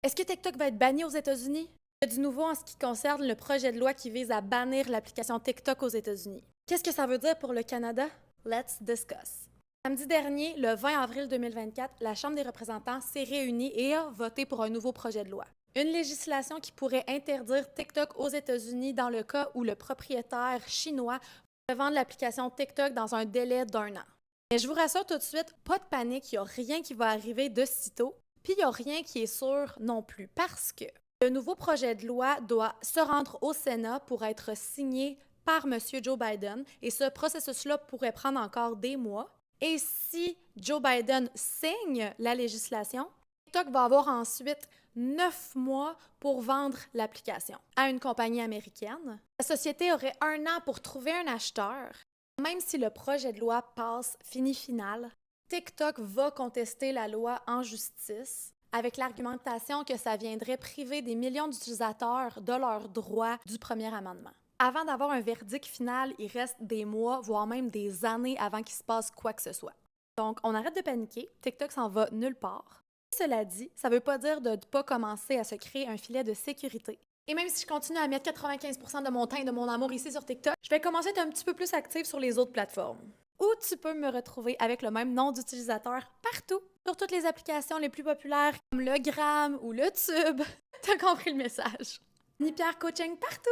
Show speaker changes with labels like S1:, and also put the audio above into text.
S1: Est-ce que TikTok va être banni aux États-Unis? Il y a du nouveau en ce qui concerne le projet de loi qui vise à bannir l'application TikTok aux États-Unis. Qu'est-ce que ça veut dire pour le Canada? Let's discuss. Samedi dernier, le 20 avril 2024, la Chambre des représentants s'est réunie et a voté pour un nouveau projet de loi. Une législation qui pourrait interdire TikTok aux États-Unis dans le cas où le propriétaire chinois pourrait vendre l'application TikTok dans un délai d'1 an. Mais je vous rassure tout de suite, pas de panique, il n'y a rien qui va arriver de sitôt. Puis il n'y a rien qui est sûr non plus parce que le nouveau projet de loi doit se rendre au Sénat pour être signé par M. Joe Biden et ce processus-là pourrait prendre encore des mois. Et si Joe Biden signe la législation, TikTok va avoir ensuite 9 mois pour vendre l'application à une compagnie américaine. La société aurait 1 an pour trouver un acheteur. Même si le projet de loi passe fini final, TikTok va contester la loi en justice avec l'argumentation que ça viendrait priver des millions d'utilisateurs de leurs droits du premier amendement. Avant d'avoir un verdict final, il reste des mois, voire même des années avant qu'il se passe quoi que ce soit. Donc, on arrête de paniquer, TikTok s'en va nulle part. Cela dit, ça ne veut pas dire de ne pas commencer à se créer un filet de sécurité. Et même si je continue à mettre 95% de mon temps et de mon amour ici sur TikTok, je vais commencer à être un petit peu plus active sur les autres plateformes. Ou tu peux me retrouver avec le même nom d'utilisateur partout, sur toutes les applications les plus populaires comme le Gram ou le Tube. T'as compris le message? Ni Pierre Coaching partout!